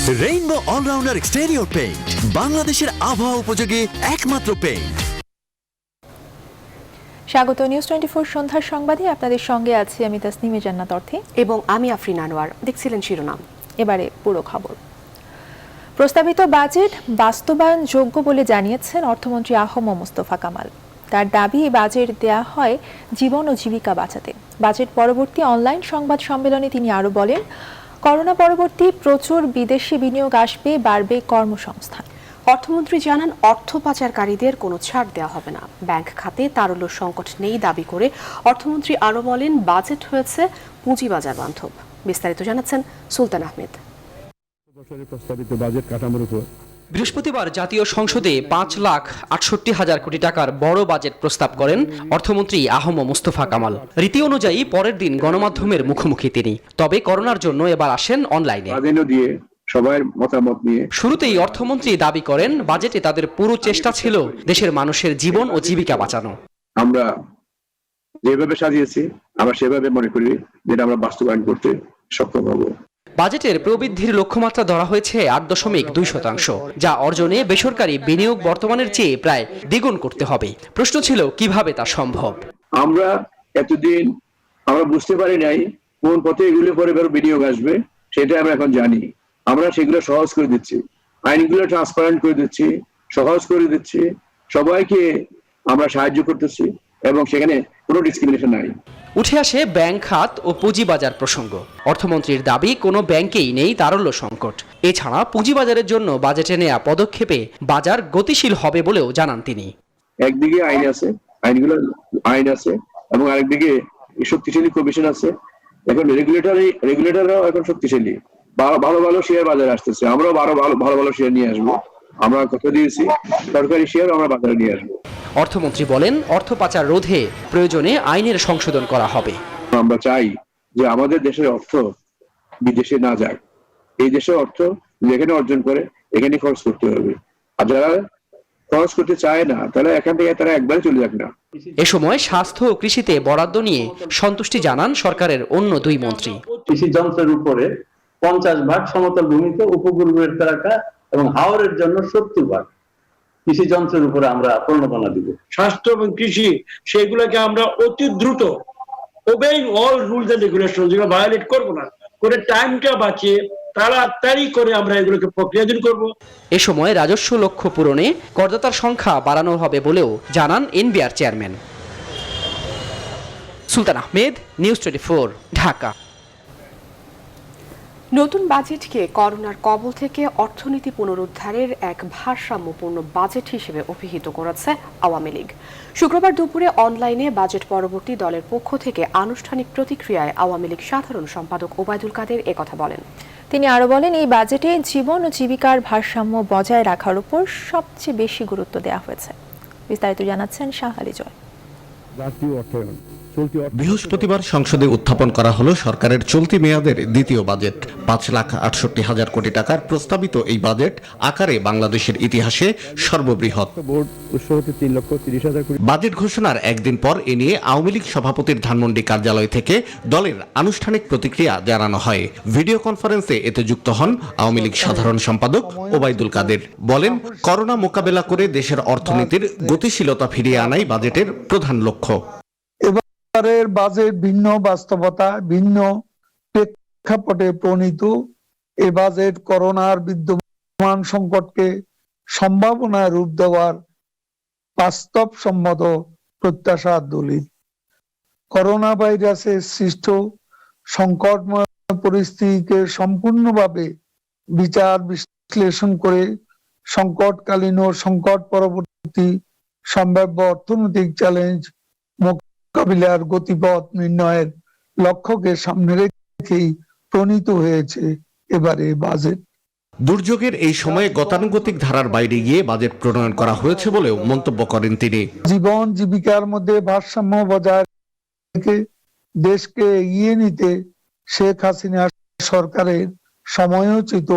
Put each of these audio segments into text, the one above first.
Rainbow allrounder exterior paint, বাংলাদেশের আবহাওয়া উপযোগী একমাত্র পেইন্ট। স্বাগত নিউজ 24 সন্ধ্যার সংবাদে আপনাদের সঙ্গে আছি আমি তাসনিমে জান্নাত অর্থী এবং আমি আফরিন আনোয়ার। দেখছিলেন শিরোনাম, এবারে পুরো খবর। প্রস্তাবিত বাজেট বাস্তবায়ন যোগ্য বলে জানিয়েছেন অর্থমন্ত্রী আহম মোস্তফা কামাল। তার দাবি এই বাজেট দেয়া হয় জীবন ও জীবিকা বাঁচাতে। বাজেট পরবর্তী অনলাইন সংবাদ সম্মেলনে তিনি আরো বলেন, করোনা পরবর্তী প্রচুর বিদেশি বিনিয়োগ আসবে, বাড়বে কর্মসংস্থান। অর্থমন্ত্রী জানান অর্থ পাচারকারীদের কোনো ছাড় দেওয়া হবে না। ব্যাংক খাতে তারল্য সংকট নেই দাবি করে অর্থমন্ত্রী আরো বলেন, বাজেট হয়েছে পুঁজিবাজার বান্ধব। বিস্তারিত জানাচ্ছেন সুলতান আহমেদ। প্রস্তাবিত বাজেট কাঠামোর উপর বৃহস্পতিবার জাতীয় সংসদে 5,68,000 কোটি টাকার বড় বাজেট প্রস্তাব করেন অর্থমন্ত্রী আহম মোস্তফা কামাল। রীতি অনুযায়ী পরের দিন গণমাধ্যমের মুখোমুখি তিনি, তবে করোনার জন্য এবার আসেন অনলাইনে। সবার মতামত নিয়ে শুরুতেই অর্থমন্ত্রী দাবি করেন, বাজেটে তাদের পুরো চেষ্টা ছিল দেশের মানুষের জীবন ও জীবিকা বাঁচানো। আমরা যেভাবে সাজিয়েছি আমরা সেভাবে মনে করি যেটা আমরা বাস্তবায়ন করতে সক্ষম হব। বাজেটের প্রবৃদ্ধির লক্ষ্যমাত্রা ধরা হয়েছে 8.2%, যা অর্জনে বেসরকারি বিনিয়োগ বর্তমানের চেয়ে প্রায় দ্বিগুণ করতে হবে। প্রশ্ন ছিল কিভাবে তা সম্ভব। আমরা এতদিন আমরা বুঝতে পারি নাই কোন পথে এগুলো পরে বিনিয়োগ আসবে, সেটা আমরা এখন জানি। আমরা সেগুলো সহজ করে দিচ্ছি, আইনগুলো ট্রান্সপারেন্ট করে দিচ্ছি, সহজ করে দিচ্ছি, সবাইকে আমরা সাহায্য করতেছি এবং সেখানে কোনো ডিসক্রিমিনেশন নাই। উঠে আসে ব্যাংক খাত ও পুঁজিবাজার প্রসঙ্গ। অর্থমন্ত্রীর দাবি, কোনো ব্যাংকেই নেই তারল্য সংকট। এছাড়া পুঁজিবাজারের জন্য বাজেটে নেওয়া পদক্ষেপে বাজার গতিশীল হবে বলেও জানান তিনি। একদিকে আইন আছে, আইন আছে এবং আরেকদিকে শক্তিশালী কমিশন আছে। এখন রেগুলেটররাও এখন শক্তিশালী, ভালো ভালো শেয়ার বাজারে আসতেছে। আমরাও ভালো ভালো শেয়ার নিয়ে আসবো। আমরা কথা দিয়েছি সরকারি শেয়ার আমরা বাজারে নিয়ে আসবো। অর্থমন্ত্রী বলেন, অর্থ পাচার রোধে প্রয়োজনে আইনের সংশোধন করা হবে। আমরা চাই যে আমাদের দেশের অর্থ বিদেশে না যাক, এই দেশের অর্থ যেখানে অর্জন করে এখানে খরচ করতে হবে। আর যারা খরচ করতে চায় না তারা এখান থেকে তারা একবারে চলে যাক না। এ সময় স্বাস্থ্য ও কৃষিতে বরাদ্দ নিয়ে সন্তুষ্টি জানান সরকারের অন্য দুই মন্ত্রী। কৃষি যন্ত্রের উপরে 50 ভাগ সমতল ভূমিতে উপকূলের এলাকা এবং হাওরের জন্য 70 ভাগ কৃষি যন্ত্রের উপরে আমরা প্রণোদনা দিব। স্বাস্থ্য এবং কৃষি সেগুলোকে আমরা অতি দ্রুত obeying all rules and regulation, যেগুলো ভায়োলেট করবো না, করে টাইমটা বাঁচিয়ে তাড়াতাড়ি করে আমরা এগুলোকে প্রক্রিয়াধীন করব। এ সময় রাজস্ব লক্ষ্য পূরণে করদাতার সংখ্যা বাড়ানো হবে বলেও জানান এনবিআর চেয়ারম্যান। সুলতান আহমেদ, নিউজ 24, ঢাকা। নতুন বাজেটকে করোনার কবল থেকে অর্থনীতি পুনরুদ্ধারের এক ভারসাম্যপূর্ণ বাজেট হিসেবে অভিহিত করেছে আওয়ামী লীগ। শুক্রবার দুপুরে অনলাইনে বাজেট পরবর্তী দলের পক্ষ থেকে আনুষ্ঠানিক প্রতিক্রিয়ায় আওয়ামী লীগ সাধারণ সম্পাদক ওবায়দুল কাদের একথা বলেন। তিনি আরো বলেন, এই বাজেটে জীবন ও জীবিকার ভারসাম্য বজায় রাখার উপর সবচেয়ে বেশি গুরুত্ব দেওয়া হয়েছে। বিস্তারিত জানাচ্ছেন শাহ আলী জয়। জাতীয় অর্থায়ন বৃহস্পতিবার সংসদে উত্থাপন করা হলো সরকারের চলতি মেয়াদের দ্বিতীয় বাজেট। 5,68,000 কোটি টাকার প্রস্তাবিত এই বাজেট আকারে বাংলাদেশের ইতিহাসে সর্ববৃহৎ। বাজেট ঘোষণার একদিন পর এ নিয়ে আওয়ামী লীগ সভাপতির ধানমন্ডি কার্যালয় থেকে দলের আনুষ্ঠানিক প্রতিক্রিয়া জানানো হয়। ভিডিও কনফারেন্সে এতে যুক্ত হন আওয়ামী লীগ সাধারণ সম্পাদক ওবায়দুল কাদের। বলেন, করোনা মোকাবেলা করে দেশের অর্থনীতির গতিশীলতা ফিরিয়ে আনাই বাজেটের প্রধান লক্ষ্য। বাজেট ভিন্ন বাস্তবতা, ভিন্ন প্রেক্ষাপটে প্রণীত। এই বাজেট করোনার বিদ্যমান সংকটকে সম্ভাবনায় রূপ দেওয়ার বাস্তবসম্মত প্রত্যাশার দলিল। করোনা ভাইরাসের সৃষ্ট সংকটময় পরিস্থিতিকে সম্পূর্ণভাবে বিচার বিশ্লেষণ করে সংকটকালীন ও সংকট পরবর্তী সম্ভাব্য অর্থনৈতিক চ্যালেঞ্জ মোকাবিলার গতিপথ নির্ণয়ের লক্ষ্যকে সামনে রেখেই প্রণীত হয়েছে এবারে বাজেট। দুর্যোগের এই সময়ে গতানুগতিক ধারার বাইরে গিয়ে বাজেট প্রণয়ন করা হয়েছে বলেও মন্তব্য করেন তিনি। জীবন জীবিকার মধ্যে ভারসাম্য বজায় রেখে দেশকে এগিয়ে নিতে শেখ হাসিনা সরকারের সময়োচিত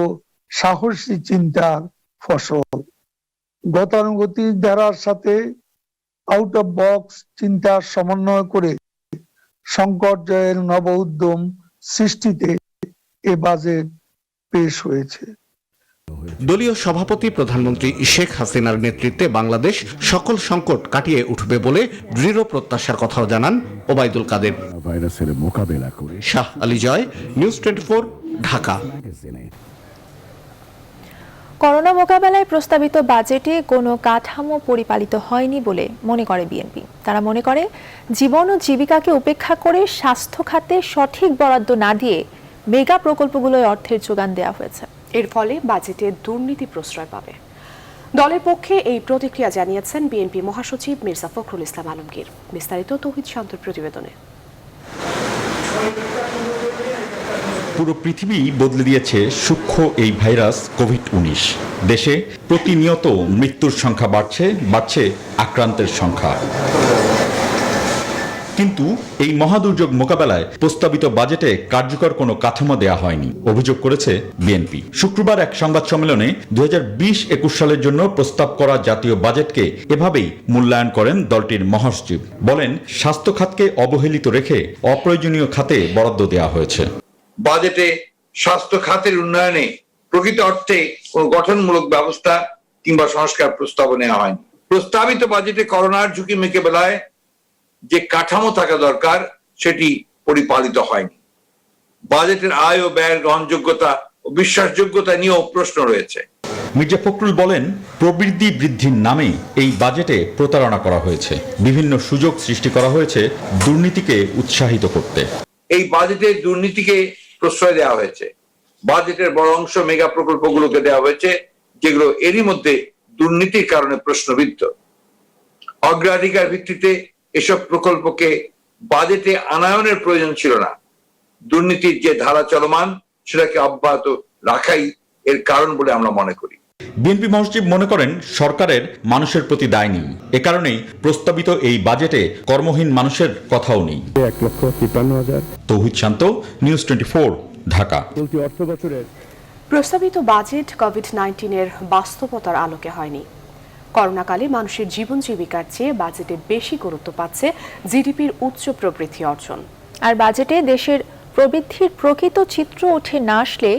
সাহসী চিন্তার ফসল। গতানুগতিক ধারার সাথে আউট অফ বক্স চিন্তার সমন্বয় করে সংকট জয়ের নব উদ্যম সৃষ্টিতে এ বাজেট পেশ হয়েছে। দলীয় সভাপতি প্রধানমন্ত্রী শেখ হাসিনার নেতৃত্বে বাংলাদেশ সকল সংকট কাটিয়ে উঠবে বলে দৃঢ় প্রত্যাশার কথাও জানান ওবায়দুল কাদের। ভাইরাসের মোকাবেলা করে শাহ আলী জয়, নিউজ 24, ঢাকা। করোনা মোকাবেলায় প্রস্তাবিত বাজেটে কোনো কাঠামো পরিপালিত হয়নি বলে মনে করে বিএনপি। তারা মনে করে জীবন ও জীবিকাকে উপেক্ষা করে স্বাস্থ্য খাতে সঠিক বরাদ্দ না দিয়ে মেগা প্রকল্পগুলোয় অর্থের যোগান দেওয়া হয়েছে। এর ফলে বাজেটে দুর্নীতি প্রশ্রয় পাবে। দলের পক্ষে এই প্রতিক্রিয়া জানিয়েছেন বিএনপি মহাসচিব মির্জা ফখরুল ইসলাম আলমগীর। বিস্তারিত তৌহিদ শান্তর প্রতিবেদনে। পুরো পৃথিবী বদলে দিয়েছে সূক্ষ্ম এই ভাইরাস কোভিড-19। দেশে প্রতিনিয়ত মৃত্যুর সংখ্যা বাড়ছে আক্রান্তের সংখ্যা। কিন্তু এই মহাদুর্যোগ মোকাবেলায় প্রস্তাবিত বাজেটে কার্যকর কোনো কাঠামো দেয়া হয়নি, অভিযোগ করেছে বিএনপি। শুক্রবার এক সংবাদ সম্মেলনে 2020-21 সালের জন্য প্রস্তাব করা জাতীয় বাজেটকে এভাবেই মূল্যায়ন করেন দলটির মহাসচিব। বলেন, স্বাস্থ্য খাতকে অবহেলিত রেখে অপ্রয়োজনীয় খাতে বরাদ্দ দেওয়া হয়েছে। বাজেটে স্বাস্থ্য খাতের উন্নয়নে প্রকৃত অর্থে কোনো গঠনমূলক ব্যবস্থা কিংবা সংস্কার প্রস্তাব নেওয়া হয়নি। প্রস্তাবিত বাজেটে করোনার ঝুঁকি মোকাবেলায় যে কাঠামো থাকা দরকার সেটি পরিপালিত হয়নি। বাজেটের আয় ও ব্যয়ের গ্রহণযোগ্যতা ও বিশ্বাসযোগ্যতা নিয়েও প্রশ্ন রয়েছে। মির্জা ফখরুল বলেন, প্রবৃদ্ধি বৃদ্ধির নামে এই বাজেটে প্রতারণা করা হয়েছে। বিভিন্ন সুযোগ সৃষ্টি করা হয়েছে দুর্নীতিকে উৎসাহিত করতে। এই বাজেটে দুর্নীতিকে প্রশ্রয় দেওয়া হয়েছে। বাজেটের বড় অংশ মেগা প্রকল্পগুলোকে দেওয়া হয়েছে, যেগুলো এরই মধ্যে দুর্নীতির কারণে প্রশ্নবিদ্ধ। অগ্রাধিকার ভিত্তিতে এসব প্রকল্পকে বাজেটে আনায়নের প্রয়োজন ছিল না। দুর্নীতির যে ধারা চলমান সেটাকে অব্যাহত রাখাই এর কারণ বলে আমরা মনে করি। বিএনপি মহাসচিব মনে করেন, সরকারের মানুষের প্রতি দায় নেই। এ কারণেই প্রস্তাবিত এই বাজেটে কর্মহীন মানুষের কথাও নেই। 1,53,000। তৌহিদ শান্ত, নিউজ 24, ঢাকা। চলতি অর্থ বছরের প্রস্তাবিত বাজেট কোভিড-19-এর বাস্তবতার আলোকে হয়নি। করোনাকালে মানুষের জীবন জীবিকার চেয়ে বাজেটে বেশি গুরুত্ব পাচ্ছে জিডিপির উচ্চ প্রবৃদ্ধি অর্জন। আর বাজেটে দেশের প্রবৃদ্ধির প্রকৃত চিত্র উঠে না আসলে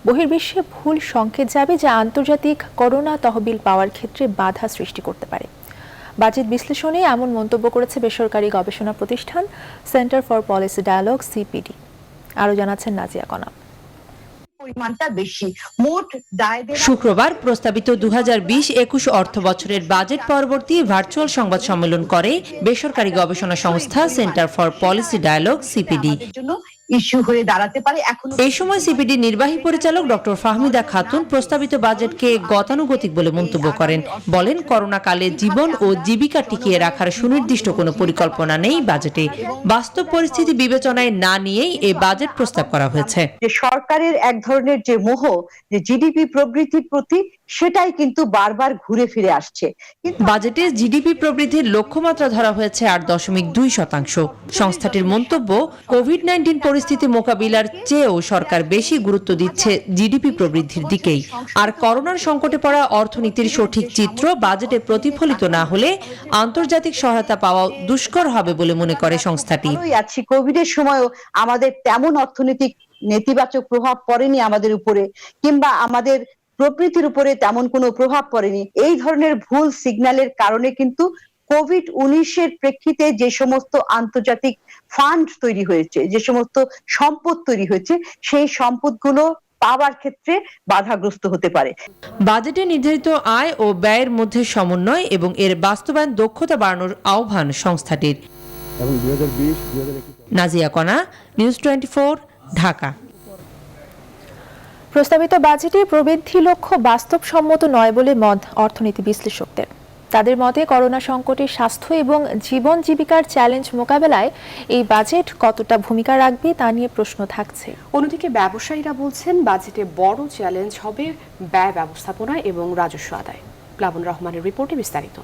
বহির্বিশ্বে ভুল সংকেত যাবে, যা আন্তর্জাতিক করোনা তহবিল পাওয়ার ক্ষেত্রে বাধা সৃষ্টি করতে পারে। বাজেট বিশ্লেষণে এমন মন্তব্য করেছে বেসরকারি গবেষণা প্রতিষ্ঠান Centre for Policy Dialogue CPD. আরো জানাচ্ছেন নাজিয়া কনা। শুক্রবার প্রস্তাবিত 2020-21 অর্থ বছরের বাজেট পরবর্তী ভার্চুয়াল সংবাদ সম্মেলন করে বেসরকারি গবেষণা সংস্থা Centre for Policy Dialogue CPD. Issue হয়ে দাঁড়াতে পারে। এই সময় সিপিডি নির্বাহী পরিচালক ডক্টর ফাহমিদা খাতুন প্রস্তাবিত বাজেটকে গতানুগতিক বলে মন্তব্য করেন। বলেন, করোনা কালে জীবন ও জীবিকা টিকিয়ে রাখার সুনির্দিষ্ট কোনো পরিকল্পনা নেই বাজেটে। বাস্তব পরিস্থিতি বিবেচনায় না নিয়েই এই বাজেট প্রস্তাব করা হয়েছে। যে সরকারের এক ধরনের যে মোহ, যে জিডিপি প্রবৃদ্ধির প্রতি, সেটাই কিন্তু বারবার ঘুরে ফিরে আসছে। বাজেটে জিডিপি প্রবৃদ্ধির লক্ষ্যমাত্রা ধরা হয়েছে 8.2%। সংস্থাটির মন্তব্য, কোভিড-19 পরিস্থিতি মোকাবিলার চেয়েও সরকার বেশি গুরুত্ব দিচ্ছে জিডিপি প্রবৃদ্ধির দিকেই। আর করোনার সংকটে পড়া অর্থনীতির সঠিক চিত্র বাজেটে প্রতিফলিত না হলে আন্তর্জাতিক সহায়তা পাওয়া দুষ্কর হবে বলে মনে করে সংস্থাটি। কোভিডের সময়ও আমাদের তেমন অর্থনৈতিক নেতিবাচক প্রভাব পড়েনি আমাদের উপরে, কিংবা আমাদের প্রবৃদ্ধির উপরে তেমন কোনো প্রভাব পড়েনি। এই ধরনের ভুল সিগন্যালের কারণে কিন্তু কোভিড-19-এর প্রেক্ষিতে যে সমস্ত আন্তর্জাতিক ফান্ড তৈরি হয়েছে, যে সমস্ত সম্পদ তৈরি হয়েছে, সেই সম্পদগুলো পাওয়ার ক্ষেত্রে বাধাগ্রস্ত হতে পারে। বাজেটে নির্ধারিত আয় ও ব্যয়ের মধ্যে সমন্বয় এবং এর বাস্তবায়ন দক্ষতা বাড়ানোর আহ্বান সংস্থাটির। নাজিয়া কনা, নিউজ 24, ঢাকা। প্রস্তাবিত বাজেটে প্রবৃদ্ধি লক্ষ্য বাস্তবসম্মত নয় বলে মত অর্থনীতি বিশ্লেষকদের। তাদের মতে করোনা সংকটে স্বাস্থ্য এবং জীবন জীবিকার চ্যালেঞ্জ মোকাবেলায় এই বাজেট কতটা ভূমিকা রাখবে তা নিয়ে প্রশ্ন থাকছে। অন্যদিকে ব্যবসায়ীরা বলছেন, বাজেটে বড় চ্যালেঞ্জ হবে ব্যয় ব্যবস্থাপনা এবং রাজস্ব আদায়। প্লাবন রহমানের রিপোর্টে বিস্তারিত।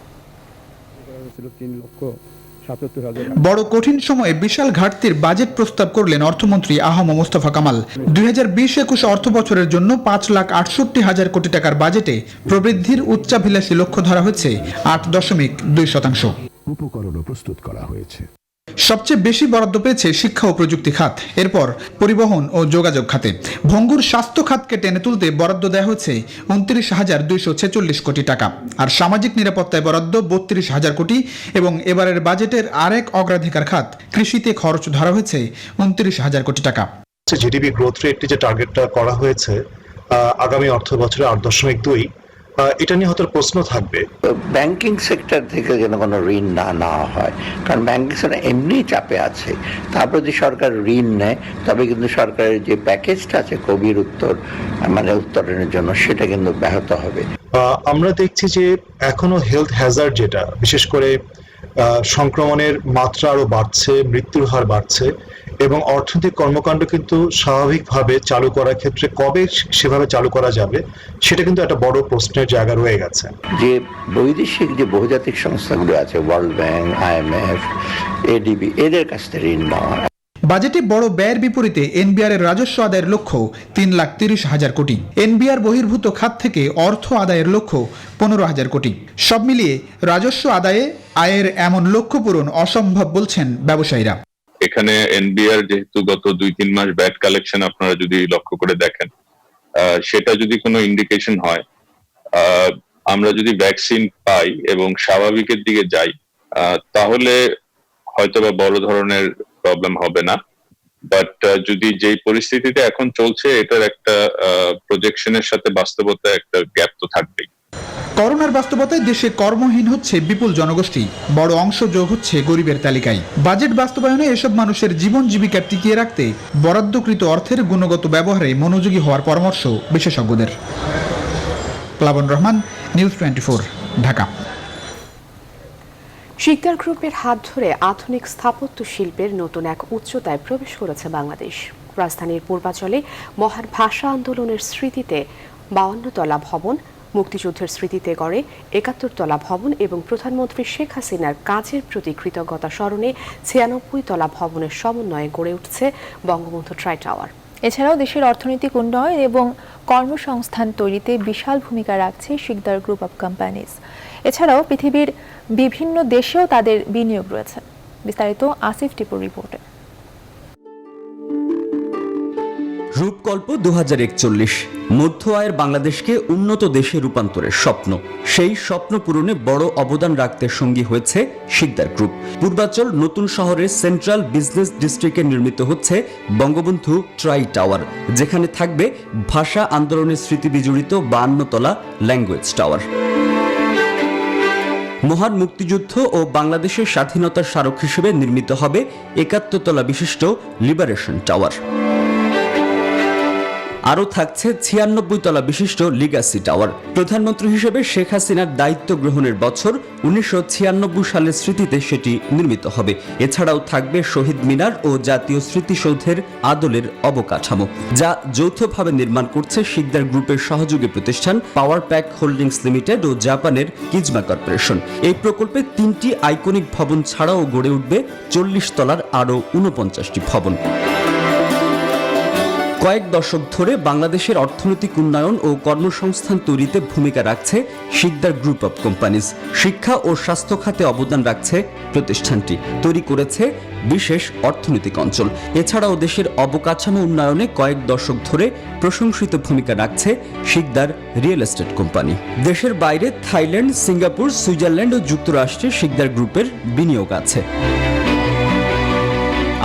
বড় কঠিন সময়ে বিশাল ঘাটতির বাজেট প্রস্তাব করলেন অর্থমন্ত্রী আহম মোস্তফা কামাল। 2020-21 অর্থ বছরের জন্য 5,68,000 কোটি টাকার বাজেটে প্রবৃদ্ধির উচ্চাভিলাষী লক্ষ্য ধরা হয়েছে 8.2%। উপকরণও প্রস্তুত করা হয়েছে। সবচেয়ে বেশি বরাদ্দ পেয়েছে শিক্ষা ও প্রযুক্তি খাত, এরপর পরিবহন ও যোগাযোগ খাতে। ভঙ্গুর স্বাস্থ্য খাতকে টেনে তুলতে বরাদ্দ দেওয়া হয়েছে 29,246 কোটি টাকা, আর সামাজিক নিরাপত্তায় বরাদ্দ 32,000 কোটি এবং এবারের বাজেটের আরেক অগ্রাধিকার খাত কৃষিতে খরচ ধরা হয়েছে 29,000 কোটি টাকা। জিডিপি গ্রোথ রেটটি যে টার্গেটটা করা হয়েছে আগামী অর্থ বছরে 8.2, এটা নিয়ে হয়তো প্রশ্ন থাকবে। ব্যাংকিং সেক্টর থেকে যেন কোনো ঋণ না নেওয়া হয়, কারণ ব্যাংকিং সেক্টর এমনি চাপে আছে। তারপর যদি সরকার ঋণ নেয় তবে কিন্তু সরকারের যে প্যাকেজটা আছে কোভিড উত্তরণের জন্য সেটা কিন্তু ব্যাহত হবে। আমরা দেখছি যে এখনো হেলথ হ্যাজার্ড, যেটা বিশেষ করে সংক্রমণের মাত্রা আরো বাড়ছে, মৃত্যুর হার বাড়ছে এবং অর্থনৈতিক কর্মকাণ্ড কিন্তু স্বাভাবিকভাবে চালু করার ক্ষেত্রে কবে সেভাবে চালু করা যাবে সেটা কিন্তু একটা বড় প্রশ্নের জায়গা রয়ে গেছে। যে বৈদেশিক যে বহুজাতিক সংস্থাগুলো আছে, ওয়ার্ল্ড ব্যাংক, IMF, ADB, এদের কাছ থেকে ঋণ নেওয়া। বাজেটে বড় ব্যয়ের বিপরীতে এনবিআর এর রাজস্ব আদায়ের লক্ষ্য 3,30,000 কোটি। এনবিআর বহির্ভূত খাত থেকে অর্থ আদায়ের লক্ষ্য 15,000 কোটি। সব মিলিয়ে রাজস্ব আদায়ে আয়ের এমন লক্ষ্য পূরণ অসম্ভব বলছেন ব্যবসায়ীরা। এখানে এনবিআর যেহেতু গত 2-3 মাস ব্যাট কালেকশন আপনারা যদি লক্ষ্য করে দেখেন, সেটা যদি কোনো ইন্ডিকেশন হয়, আমরা যদি ভ্যাকসিন পাই এবং স্বাভাবিকের দিকে যাই, তাহলে হয়তোবা বড় ধরনের প্রবলেম হবে না। বাট যদি যেই পরিস্থিতিতে এখন চলছে, এটার একটা প্রজেকশনের সাথে বাস্তবতা একটা গ্যাপ তো থাকবেই। করোনার বাস্তবতায় দেশে কর্মহীন হচ্ছে বিপুল জনগোষ্ঠী, বড় অংশ যোগ হচ্ছে গরিবের তালিকায়। বাজেট বাস্তবায়নে এসব মানুষের জীবন জীবিকা টিকিয়ে রাখতে বরাদ্দকৃত অর্থের গুণগত ব্যবহারে মনোযোগী হওয়ার পরামর্শ বিশেষজ্ঞদের। প্লাবন রহমান, নিউজ 24, ঢাকা। শিকদার গ্রুপের হাত ধরে আধুনিক স্থাপত্য শিল্পের নতুন এক উচ্চতায় প্রবেশ করেছে বাংলাদেশ। রাজধানীর পূর্বাঞ্চলে মহান ভাষা আন্দোলনের স্মৃতিতে 52 তলা ভবন, মুক্তিযুদ্ধের স্মৃতিতে গড়ে 71 তলা ভবন এবং প্রধানমন্ত্রী শেখ হাসিনার কাজের প্রতি কৃতজ্ঞতা স্মরণে 96 তলা ভবনের সমন্বয়ে গড়ে উঠছে বঙ্গবন্ধু ট্রাই টাওয়ার। এছাড়াও দেশের অর্থনৈতিক উন্নয়ন এবং কর্মসংস্থান তৈরিতে বিশাল ভূমিকা রাখছে শিকদার গ্রুপ অব কোম্পানিজ। এছাড়াও পৃথিবীর বিভিন্ন দেশেও তাদের বিনিয়োগ রয়েছে। বিস্তারিত আসিফ টিপুর রিপোর্টে। রূপকল্প 2041 মধ্য আয়ের বাংলাদেশকে উন্নত দেশে রূপান্তরের স্বপ্ন। সেই স্বপ্ন পূরণে বড় অবদান রাখতে সঙ্গী হয়েছে শিকদার গ্রুপ। পূর্বাঞ্চল নতুন শহরের সেন্ট্রাল বিজনেস ডিস্ট্রিক্টে নির্মিত হচ্ছে বঙ্গবন্ধু ট্রাই টাওয়ার, যেখানে থাকবে ভাষা আন্দোলনের স্মৃতি বিজড়িত 52 তলা ল্যাঙ্গুয়েজ টাওয়ার। মহান মুক্তিযুদ্ধ ও বাংলাদেশের স্বাধীনতার স্মারক হিসেবে নির্মিত হবে 71 তলা বিশিষ্ট লিবারেশন টাওয়ার। আরও থাকছে 96 তলা বিশিষ্ট লিগাসি টাওয়ার। প্রধানমন্ত্রী হিসেবে শেখ হাসিনার দায়িত্ব গ্রহণের বছর 1996 সালের স্মৃতিতে সেটি নির্মিত হবে। এছাড়াও থাকবে শহীদ মিনার ও জাতীয় স্মৃতিসৌধের আদলের অবকাঠামো, যা যৌথভাবে নির্মাণ করছে শিকদার গ্রুপের সহযোগী প্রতিষ্ঠান পাওয়ার প্যাক হোল্ডিংস লিমিটেড ও জাপানের কিজমা কর্পোরেশন। এই প্রকল্পে 3টি আইকনিক ভবন ছাড়াও গড়ে উঠবে 40 তলার আরও 49টি ভবন। কয়েক দশক ধরে বাংলাদেশের অর্থনৈতিক উন্নয়ন ও কর্মসংস্থান তৈরিতে ভূমিকা রাখছে শিকদার গ্রুপ অব কোম্পানিজ। শিক্ষা ও স্বাস্থ্য খাতে অবদান রাখছে প্রতিষ্ঠানটি, তৈরি করেছে বিশেষ অর্থনৈতিক অঞ্চল। এছাড়াও দেশের অবকাঠামো উন্নয়নে কয়েক দশক ধরে প্রশংসিত ভূমিকা রাখছে শিকদার রিয়েল এস্টেট কোম্পানি। দেশের বাইরে থাইল্যান্ড, সিঙ্গাপুর, সুইজারল্যান্ড ও যুক্তরাষ্ট্রে শিকদার গ্রুপের বিনিয়োগ আছে।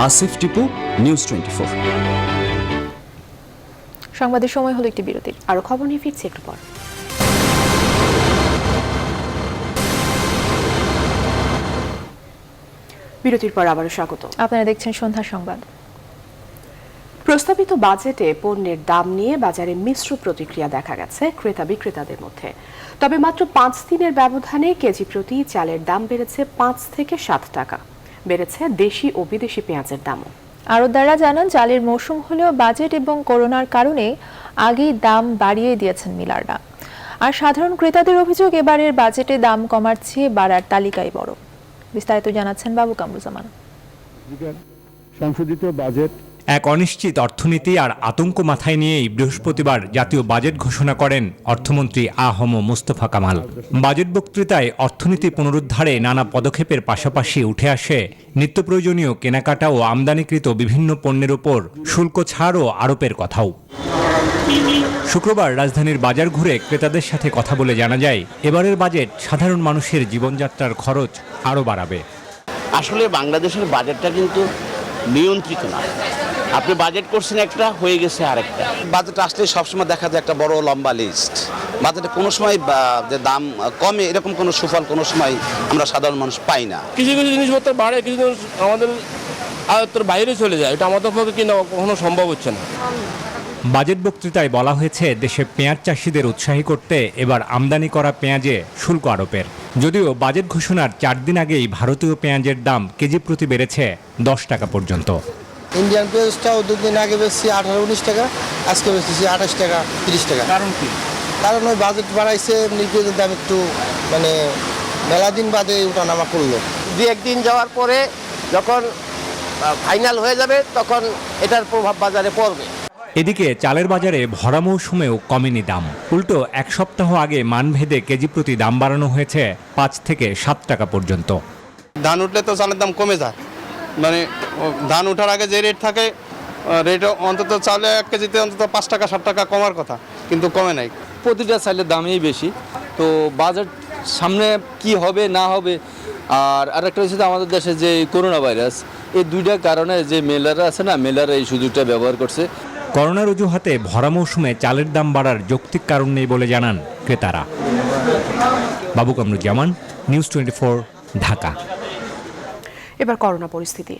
আসিফ টিপু, নিউজ 24। সংবাদের সময় হলো একটি বিরতির। আরো খবর নিয়ে ফিরছি একটু পর। বিরতির পর আবারও স্বাগত। আপনারা দেখছেন সন্ধ্যা সংবাদ। প্রস্তাবিত বাজেটে পণ্যের দাম নিয়ে বাজারে মিশ্র প্রতিক্রিয়া দেখা গেছে ক্রেতা বিক্রেতাদের মধ্যে। তবে মাত্র 5 দিনের ব্যবধানে কেজি প্রতি চালের দাম বেড়েছে 5 থেকে 7 টাকা। বেড়েছে দেশি ও বিদেশি পেঁয়াজের দামও। আড়তদাররা জানান, চালের মৌসুম হলেও বাজেট এবং করোনার কারণে আগেই দাম বাড়িয়ে দিয়েছেন মিলাররা। আর সাধারণ ক্রেতাদের অভিযোগ, এবারের বাজেটে দাম কমার চেয়ে বাড়ার তালিকাই বড়। বিস্তারিত জানাচ্ছেন বাবু কামরুজ্জামান। সংশোধিত বাজেট এক অনিশ্চিত অর্থনীতি আর আতঙ্ক মাথায় নিয়েই বৃহস্পতিবার জাতীয় বাজেট ঘোষণা করেন অর্থমন্ত্রী আ.হ.ম মুস্তফা কামাল। বাজেট বক্তৃতায় অর্থনীতি পুনরুদ্ধারে নানা পদক্ষেপের পাশাপাশি উঠে আসে নিত্যপ্রয়োজনীয় কেনাকাটা ও আমদানিকৃত বিভিন্ন পণ্যের ওপর শুল্ক ছাড় ও আরোপের কথাও। শুক্রবার রাজধানীর বাজার ঘুরে ক্রেতাদের সাথে কথা বলে জানা যায়, এবারের বাজেট সাধারণ মানুষের জীবনযাত্রার খরচ আরও বাড়াবে। আসলে বাংলাদেশের বাজেটটা কিন্তু নিয়ন্ত্রিত না। আপনি বাজেট করছেন একটা, হয়ে গেছে আরেকটা। বাজেট আসলে সবসময় দেখা যায় একটা বড় লম্বা লিস্ট। বাজেটে কোনো সময় যে দাম কমে এরকম কোনো সুফল কোনো সময় আমরা সাধারণ মানুষ পাই না। কিছু কিছু জিনিসপত্র বাড়ে, কিছু আমাদের আয়ত্তের বাইরে চলে যায়, এটা আমাদের পক্ষে কিনা কখনো সম্ভব হচ্ছে না। বাজেট বক্তৃতায় বলা হয়েছে দেশে পেঁয়াজ চাষিদের উৎসাহী করতে এবার আমদানি করা পেঁয়াজে শুল্ক আরোপের। যদিও বাজেট ঘোষণার 4 দিন আগেই ভারতীয় পেঁয়াজের দাম কেজি প্রতি বেড়েছে 10 টাকা পর্যন্ত। ইন্ডিয়ান পেঁয়াজটাও 2 দিন আগে বেশি 18-19 টাকা, আজকে বেশি 28 টাকা 30 টাকা। কারণ কি? কারণ ওই বাজেট বাড়াইছে, এমনি পেঁয়াজের দাম একটু মানে মেলা দিন বাদে ওঠানামা করলো। 2-1 দিন যাওয়ার পরে যখন ফাইনাল হয়ে যাবে তখন এটার প্রভাব বাজারে পড়বে। এদিকে চালের বাজারে ভরা মৌসুমেও কমেনি দাম। উল্টো 1 সপ্তাহ আগে মানভেদে কেজি প্রতি দাম বাড়ানো হয়েছে 5 থেকে 7 টাকা পর্যন্ত। ধান উঠলে তো চালের দাম কমে যায়, মানে ধান ওঠার আগে যে রেট থাকে রেট অন্তত চালে 1 কেজিতে অন্তত 5 টাকা 7 টাকা কমার কথা, কিন্তু কমে নাই। প্রতিটা চালের দামই বেশি, তো বাজেট সামনে কি হবে না হবে। আর আরেকটা হচ্ছে আমাদের দেশে যে করোনা ভাইরাস, এই দুইটা কারণে যে মেলাররা আছে না, মেলাররা এই সুযোগটা ব্যবহার করছে। করোনার অজুহাতে ভরা মৌসুমে চালের দাম বাড়ার যৌক্তিক কারণ নেই বলে জানান ক্রেতারা। বাবু কামরুজ্জামান, নিউজ 24, ঢাকা। এবার করোনা পরিস্থিতি।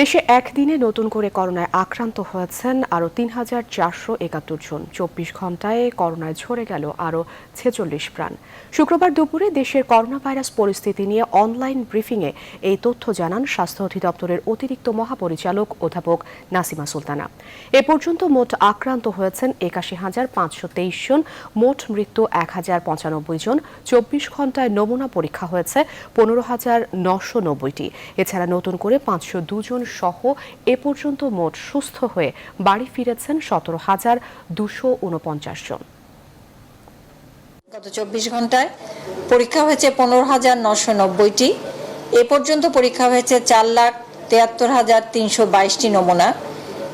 দেশে একদিনে নতুন করে করোনায় আক্রান্ত হয়েছেন আরও 3,471 জন। 24 ঘন্টায় করোনায় ঝরে গেল আরও 46 প্রাণ। শুক্রবার দুপুরে দেশের করোনা ভাইরাস পরিস্থিতি নিয়ে অনলাইন ব্রিফিংয়ে এই তথ্য জানান স্বাস্থ্য অধিদপ্তরের অতিরিক্ত মহাপরিচালক অধ্যাপক নাসিমা সুলতানা। এ পর্যন্ত মোট আক্রান্ত হয়েছেন 81,523 জন, মোট মৃত্যু 1,095 জন। 24 ঘন্টায় নমুনা পরীক্ষা হয়েছে 15,990টি। এছাড়া নতুন করে 502 জন সহ এ পর্যন্ত মোট সুস্থ হয়ে বাড়ি ফিরেছেন 17,249 জন। গত 24 ঘন্টায় পরীক্ষা হয়েছে 15,990টি। এ পর্যন্ত পরীক্ষা হয়েছে 4,73,322টি নমুনা,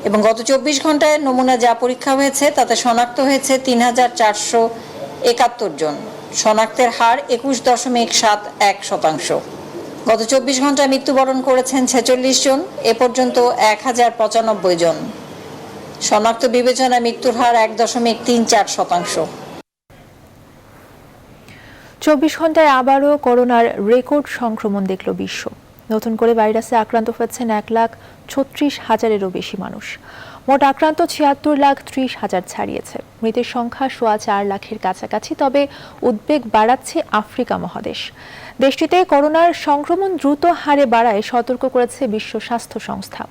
এবং গত 24 ঘন্টায় নমুনা যা পরীক্ষা হয়েছে তাতে শনাক্ত হয়েছে 3,471 জন। শনাক্তের হার 21.71%। গত 24 ঘন্টায় মৃত্যুবরণ করেছেন 46 জন, এ পর্যন্ত 1,095 জন। শনাক্ত বিবেচনায় মৃত্যুর হার 1.34%। 24 ঘন্টায় আবারও করোনার রেকর্ড সংক্রমণ দেখল বিশ্ব। নতুন করে ভাইরাসে আক্রান্ত হয়েছেন 1,36,000-এরও বেশি মানুষ। মোট আক্রান্ত 76,30,000 ছাড়িয়েছে। মৃতের সংখ্যা 4.25 লাখের কাছাকাছি। তবে উদ্বেগ বাড়াচ্ছে আফ্রিকা মহাদেশ। দেশটিতে করোনার সংক্রমণ দ্রুত হারে বাড়ায় সতর্ক করেছে বিশ্ব স্বাস্থ্য সংস্থা।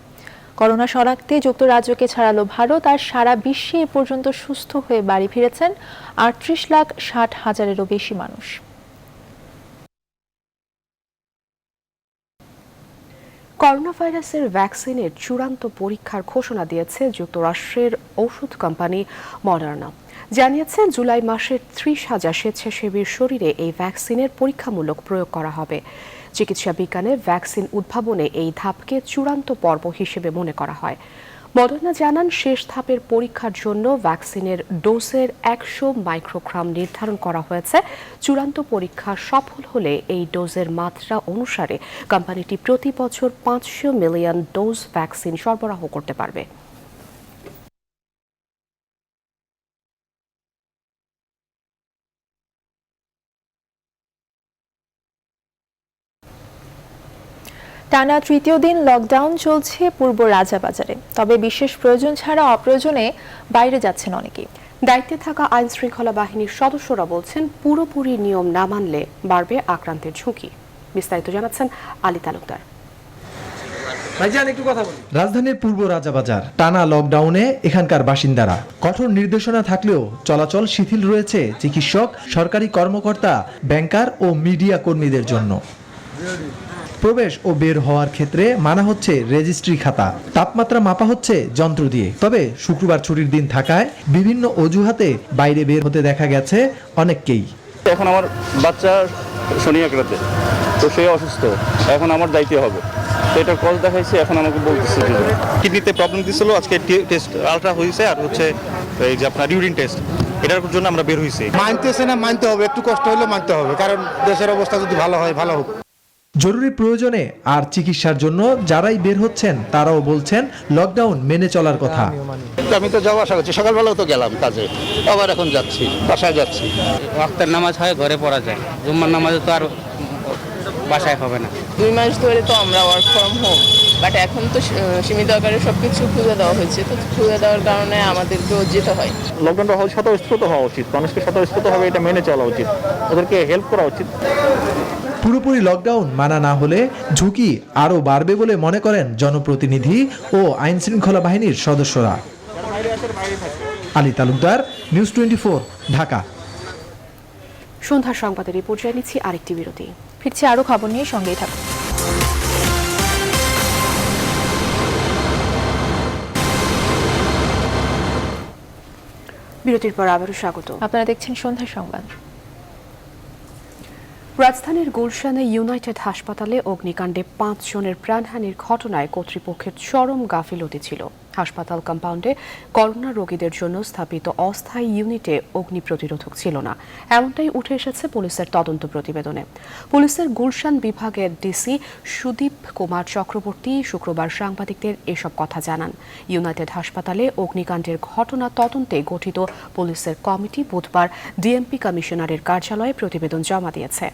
করোনা শনাক্তে যুক্তরাজ্যকে ছাড়ালো ভারত। আর সারা বিশ্বে এ পর্যন্ত সুস্থ হয়ে বাড়ি ফিরেছেন 38,60,000-এরও বেশি মানুষ। করোনা ভাইরাসের ভ্যাকসিনের চূড়ান্ত পরীক্ষার ঘোষণা দিয়েছে যুক্তরাষ্ট্রের ঔষধ কোম্পানি মডার্না। জানিয়েছে জুলাই মাসে 30,000 স্বেচ্ছাসেবীর শরীরে এই ভ্যাকসিনের পরীক্ষামূলক প্রয়োগ করা হবে। চিকিৎসা বিজ্ঞানে ভ্যাকসিন উদ্ভাবনে এই ধাপকে চূড়ান্ত পর্ব হিসেবে মনে করা হয়। মডার্না জানান, শেষ ধাপের পরীক্ষার জন্য ভ্যাকসিনের ডোজের 100 মাইক্রোগ্রাম নির্ধারণ করা হয়েছে। চূড়ান্ত পরীক্ষা সফল হলে এই ডোজের মাত্রা অনুসারে কোম্পানিটি প্রতি বছর 500 মিলিয়ন ডোজ ভ্যাকসিন সরবরাহ করতে পারবে। টানা তৃতীয় দিন লকডাউন চলছে পূর্ব রাজাবাজারে। তবে বিশেষ প্রয়োজন ছাড়া অপ্রয়োজনে বাইরে যাচ্ছেন অনেকেই। দায়িত্বে থাকা আইন শৃঙ্খলা বাহিনীর সদস্যরা বলছেন, পুরোপুরি নিয়ম না মানলে বাড়বে আক্রান্তের ঝুঁকি। বিস্তারিত জানাচ্ছেন আলী তালুকদার। রাজধানীর পূর্ব রাজাবাজার টানা লকডাউনে এখানকার বাসিন্দারা। কঠোর নির্দেশনা থাকলেও চলাচল শিথিল রয়েছে চিকিৎসক, সরকারি কর্মকর্তা, ব্যাংকার ও মিডিয়া কর্মীদের জন্য। প্রবেশ ও বের হওয়ার ক্ষেত্রে মানা হচ্ছে রেজিস্ট্রি খাতা, তাপমাত্রা মাপা হচ্ছে যন্ত্র দিয়ে। তবে শুক্রবার ছুটির দিন থাকায় বিভিন্ন অজুহাতে বাইরে বের হতে দেখা গেছে অনেককেই। এখন আমার বাচ্চা শনি একরাতে, তো সে অসুস্থ, এখন আমার যাইতে হবে, তো এটার কল দেখাইছে, এখন আমাকে বলতেছে কিডনিতে প্রবলেম দিছিল, আজকে টেস্ট আলট্রা হয়েছে, আর হচ্ছে এই যে আপনার ইউরিন টেস্ট, এটার জন্য আমরা বের হয়েছি। মানতেছে না, মানতে হবে, একটু কষ্ট হলে মানতে হবে, কারণ দেশের অবস্থা যদি ভালো হয় ভালো হোক। জরুরি প্রয়োজনে আর চিকিৎসার জন্য যারাই বের হচ্ছেন তারাও বলছেন লকডাউন মেনে চলার কথা। আমি তো যাওয়া আসা করছি, সকালবেলাও তো গেলাম কাজে, আবার এখন যাচ্ছি, বাসায় যাচ্ছি। ওয়াক্তের নামাজ হয় ঘরে পড়া যায়, জুম্মার নামাজে তো আর বাসায় হবে না। 2 মাস ধরে তো আমরা ওয়ার্ক ফ্রম হোম, বাট এখন তো সীমিত আকারে সবকিছু খুলে দেওয়া হয়েছে, তো খুলে দেওয়ার কারণে আমাদেরকেও যেতে হয়। লকডাউনটা স্বতঃস্ফূর্ত হওয়া উচিত, মানুষকে স্বতঃস্ফূর্তভাবে এটা মেনে চলা উচিত, ওদেরকে হেল্প করা উচিত। পুরোপুরি লকডাউন মানা না হলে ঝুঁকি আরও বাড়বে বলে মনে করেন জনপ্রতিনিধি ও আইন শৃঙ্খলা বাহিনীর সদস্যরা। আলী তালুকদার, নিউজ 24, ঢাকা। সন্ধ্যার সংবাদের এই পর্যায়ে নিচ্ছি আরেকটি বিরতি। ফিরছি আরো খবর নিয়ে, সঙ্গেই থাকুন। বিরতির পর আবারও স্বাগত। আপনারা দেখছেন সন্ধ্যার সংবাদ। রাজধানীর গুলশানে ইউনাইটেড হাসপাতালে অগ্নিকাণ্ডে 5 জনের প্রাণহানির ঘটনায় কর্তৃপক্ষের চরম গাফিলতি ছিল। হাসপাতাল কম্পাউন্ডে করোনা রোগীদের জন্য স্থাপিত অস্থায়ী ইউনিটে অগ্নি প্রতিরোধক ছিল না, এমনটাই উঠে এসেছে পুলিশের তদন্ত প্রতিবেদনে। পুলিশের গুলশান বিভাগের ডিসি সুদীপ কুমার চক্রবর্তী শুক্রবার সাংবাদিকদের এসব কথা জানান। ইউনাইটেড হাসপাতালে অগ্নিকাণ্ডের ঘটনা তদন্তে গঠিত পুলিশের কমিটি বুধবার ডিএমপি কমিশনারের কার্যালয়ে প্রতিবেদন জমা দিয়েছে।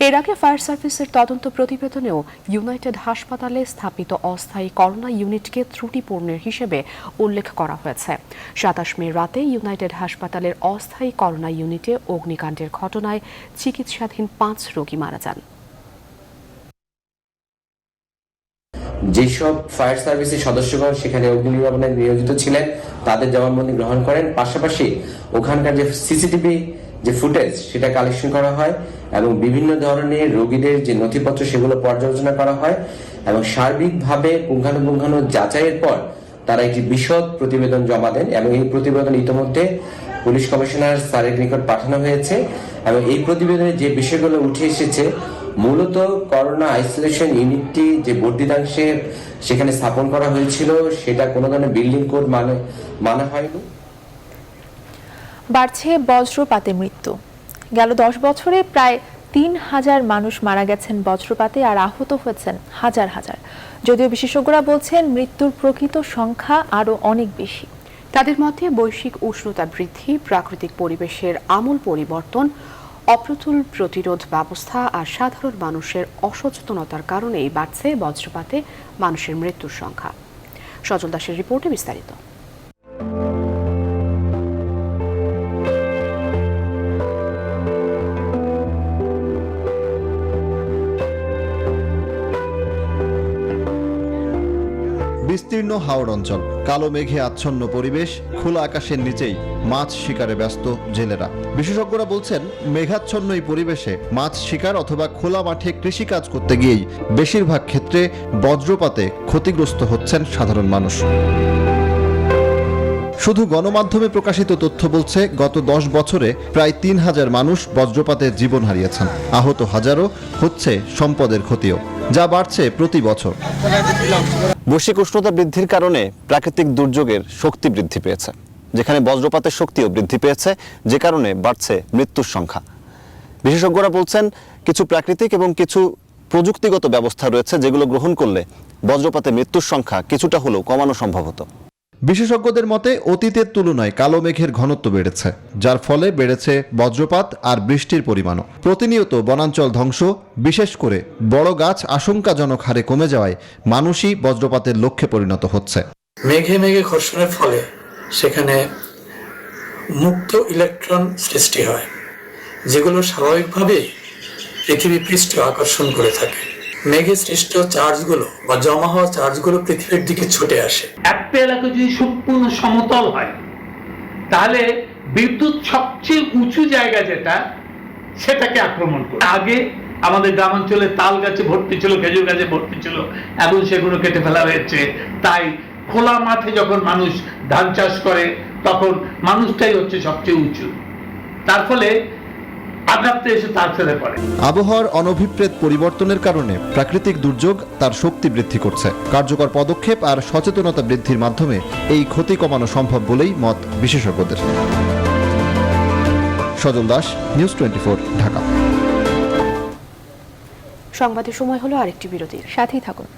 এর আগে ফায়ার সার্ভিসের তদন্ত প্রতিবেদনেও ইউনাইটেড হাসপাতালে স্থাপিত অস্থায়ী করোনা ইউনিটকে ত্রুটিপূর্ণের হিসেবে উল্লেখ করা হয়েছে। 27 মে রাতে ইউনাইটেড হাসপাতালের অস্থায়ী করোনা ইউনিটে অগ্নিকাণ্ডের ঘটনায় চিকিৎসাধীন 5 রোগী মারা যান। যেসব ফায়ার সার্ভিসের সদস্যগণ সেখানে অগ্নি নির্বাপনে নিয়োজিত ছিলেন তাদের জবানবন্দি গ্রহণ করেন। পাশাপাশি ওখানকার যে সিসিটিভি যে ফুটেজ সেটা কালেকশন করা হয় এবং বিভিন্ন ধরনের রোগীদের যে নথিপত্র সেগুলো পর্যালোচনা করা হয় এবং সার্বিকভাবে পুঙ্খানুপুঙ্খানু যাচাইয়ের পর তারা একটি বিশদ প্রতিবেদন জমা দেন এবং এই প্রতিবেদন ইতিমধ্যে পুলিশ কমিশনার স্যারের নিকট পাঠানো হয়েছে এবং এই প্রতিবেদনে যে বিষয়গুলো উঠে এসেছে মূলত করোনা আইসোলেশন ইউনিটটি যে বর্ধিতাংশে সেখানে স্থাপন করা হয়েছিল সেটা কোনো ধরনের বিল্ডিং কোড মানা হয়নি। বাড়ছে বজ্রপাতে মৃত্যু। গেল 10 বছরে প্রায় 3000 মানুষ মারা গেছেন বজ্রপাতে, আর আহত হয়েছেন হাজার হাজার। যদিও বিশেষজ্ঞরা বলছেন মৃত্যুর প্রকৃত সংখ্যা আরো অনেক বেশি। তাদের মধ্যে বৈশ্বিক উষ্ণতা বৃদ্ধি, প্রাকৃতিক পরিবেশের আমূল পরিবর্তন, অপ্রতুল প্রতিরোধ ব্যবস্থা আর সাধারণ মানুষের অসচেতনতার কারণেই বাড়ছে বজ্রপাতে মানুষের মৃত্যুর সংখ্যা। সজল দাসের রিপোর্টে বিস্তারিত। বিস্তীর্ণ হাওড় অঞ্চল, কালো মেঘে আচ্ছন্ন পরিবেশ, খোলা আকাশের নিচেই মাছ শিকারে ব্যস্ত জেলেরা। বিশেষজ্ঞরা বলছেন মেঘাচ্ছন্ন এই পরিবেশে মাছ শিকার অথবা খোলা মাঠে কৃষিকাজ করতে গিয়েই বেশিরভাগ ক্ষেত্রে বজ্রপাতে ক্ষতিগ্রস্ত হচ্ছেন সাধারণ মানুষ। শুধু গণমাধ্যমে প্রকাশিত তথ্য বলছে গত 10 বছরে প্রায় 3000 মানুষ বজ্রপাতে জীবন হারিয়েছেন, আহত হাজারো, হচ্ছে সম্পদের ক্ষতিও, যা বাড়ছে প্রতি বছর। বৈশ্বিক উষ্ণতা বৃদ্ধির কারণে প্রাকৃতিক দুর্যোগের শক্তি বৃদ্ধি পেয়েছে, যেখানে বজ্রপাতের শক্তিও বৃদ্ধি পেয়েছে, যে কারণে বাড়ছে মৃত্যুর সংখ্যা। বিশেষজ্ঞরা বলছেন কিছু প্রাকৃতিক এবং কিছু প্রযুক্তিগত ব্যবস্থা রয়েছে যেগুলো গ্রহণ করলে বজ্রপাতে মৃত্যুর সংখ্যা কিছুটা হলেও কমানো সম্ভব হতো। বিশেষজ্ঞদের মতে অতীতের তুলনায় কালো মেঘের ঘনত্ব বেড়েছে, যার ফলে বেড়েছে বজ্রপাত আর বৃষ্টির পরিমাণও। প্রতিনিয়ত বনাঞ্চল ধ্বংস, বিশেষ করে বড় গাছ আশঙ্কাজনক হারে কমে যাওয়ায় মানুষই বজ্রপাতের লক্ষ্যে পরিণত হচ্ছে। মেঘে মেঘে ঘর্ষণের ফলে সেখানে মুক্ত ইলেকট্রন সৃষ্টি হয়, যেগুলো স্বাভাবিকভাবেই পৃথিবী পৃষ্ঠে আকর্ষণ করে থাকে। মেঘে সৃষ্ট চার্জগুলো বা জমা হওয়া চার্জগুলো পৃথিবীর দিকে ছুটে আসে। একটা এলাকা যদি সম্পূর্ণ সমতল হয় তাহলে বিদ্যুৎ সবচেয়ে উঁচু জায়গা যেটা সেটাকে আক্রমণ করে। আগে আমাদের গ্রামাঞ্চলে তাল গাছে ভর্তি ছিল, খেজুর গাছে ভর্তি ছিল, এখন সেগুলো কেটে ফেলা হয়েছে। তাই খোলা মাঠে যখন মানুষ ধান চাষ করে তখন মানুষটাই হচ্ছে সবচেয়ে উঁচু, তার ফলে আঘাতটা এসে তার সাথে পড়ে। আবহাওয়ার অনভিপ্রেত পরিবর্তনের কারণে প্রাকৃতিক দুর্যোগ তার শক্তি বৃদ্ধি করছে। কার্যকর পদক্ষেপ আর সচেতনতা বৃদ্ধির মাধ্যমে এই ক্ষতি কমানো সম্ভব বলেই মত বিশেষজ্ঞদের। সজল দাস, নিউজ 24, ঢাকা। সংবাদের সময় হলো আরেকটি বিরতির, সাথেই থাকুন।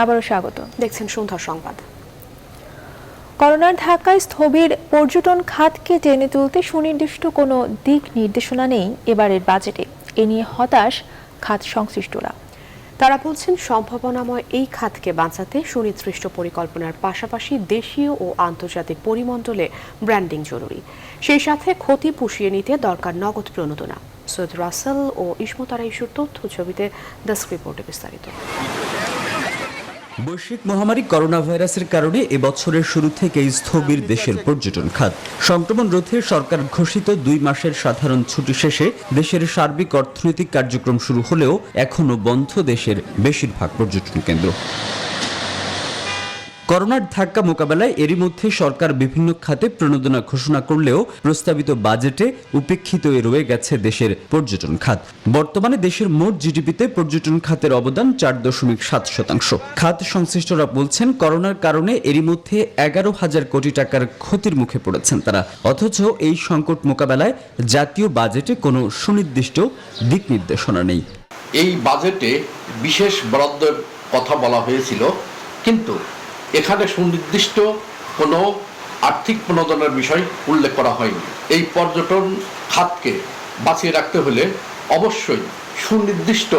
আবারও স্বাগত, দেখছেন সন্ধ্যার সংবাদ। করোনার ধাক্কায় স্থবির পর্যটন খাতকে টেনে তুলতে সুনির্দিষ্ট কোনো দিক নির্দেশনা নেই এবারের বাজেটে। এ নিয়ে হতাশ খাত সংশ্লিষ্টরা। তারা বলছেন, সম্ভাবনাময় এই খাতকে বাঁচাতে সুনির্দিষ্ট পরিকল্পনার পাশাপাশি দেশীয় ও আন্তর্জাতিক পরিমণ্ডলে ব্র্যান্ডিং জরুরি। সেই সাথে ক্ষতি পুষিয়ে নিতে দরকার নগদ প্রণোদনা। সৈয়দ রাসেল ও ইসমত আরাইশুর তথ্য ছবিতে ডেস্ক রিপোর্টে বিস্তারিত। বৈশ্বিক মহামারী করোনা ভাইরাসের কারণে এবছরের শুরু থেকেই স্থবির দেশের পর্যটন খাত। সংক্রমণ রোধে সরকার ঘোষিত 2 মাসের সাধারণ ছুটি শেষে দেশের সার্বিক অর্থনৈতিক কার্যক্রম শুরু হলেও এখনও বন্ধ দেশের বেশিরভাগ পর্যটন কেন্দ্র। করোনার ধাক্কা মোকাবেলায় এরই মধ্যে সরকার বিভিন্ন খাতে প্রণোদনা ঘোষণা করলেও প্রস্তাবিত বাজেটে উপেক্ষিত রয়ে গেছে দেশের পর্যটন খাত। বর্তমানে দেশের মোট জিডিপিতে পর্যটন খাতের অবদান 4.7%। খাত সংশ্লিষ্টরা বলছেন, করোনার কারণে এরই মধ্যে 11,000 কোটি টাকার ক্ষতির মুখে পড়েছেন তারা। অথচ এই সংকট মোকাবেলায় জাতীয় বাজেটে কোনো সুনির্দিষ্ট দিক নির্দেশনা নেই। এই বাজেটে বিশেষ বরাদ্দের কথা বলা হয়েছিল, কিন্তু এখানে সুনির্দিষ্ট কোনো আর্থিক প্রণোদনার বিষয় উল্লেখ করা হয়নি। এই পর্যটন খাতকে বাঁচিয়ে রাখতে হলে অবশ্যই সুনির্দিষ্ট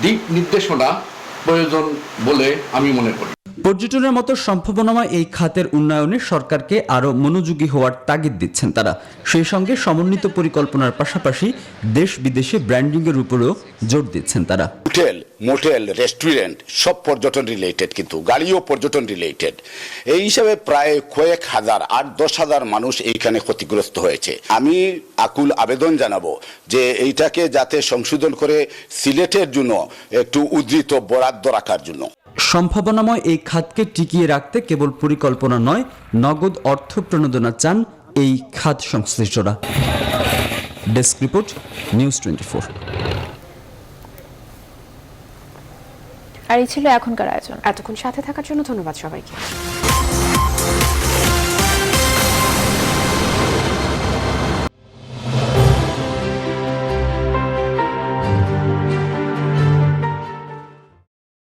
দিক নির্দেশনা প্রয়োজন বলে আমি মনে করি। পর্যটনের মতো সম্ভাবনাময় এই খাতের উন্নয়নে সরকারকে আরও মনোযোগী হওয়ার তাগিদ দিচ্ছেন তারা। সেই সঙ্গে সমন্বিত পরিকল্পনার পাশাপাশি দেশ বিদেশে ব্র্যান্ডিংয়ের উপরেও জোর দিচ্ছেন তারা। হোটেল, মোটেল, রেস্টুরেন্ট সব পর্যটন রিলেটেড, কিন্তু গাড়িও পর্যটন রিলেটেড। এই হিসাবে প্রায় কয়েক হাজার, 8-10 হাজার মানুষ এইখানে ক্ষতিগ্রস্ত হয়েছে। আমি আকুল আবেদন জানাবো যে এইটাকে যাতে সংশোধন করে সিলেটের জন্য একটু উদ্ধৃত বরাদ্দ রাখার জন্য। সম্ভাবনাময় এই খাতকে টিকিয়ে রাখতে কেবল পরিকল্পনা নয়, নগদ অর্থ প্রণোদনা চান এই খাত সংশ্লিষ্টরা। Desk report, news 24। আর এই ছিল এখনকার আয়োজন। এতক্ষণ সাথে থাকার জন্য ধন্যবাদ সবাইকে।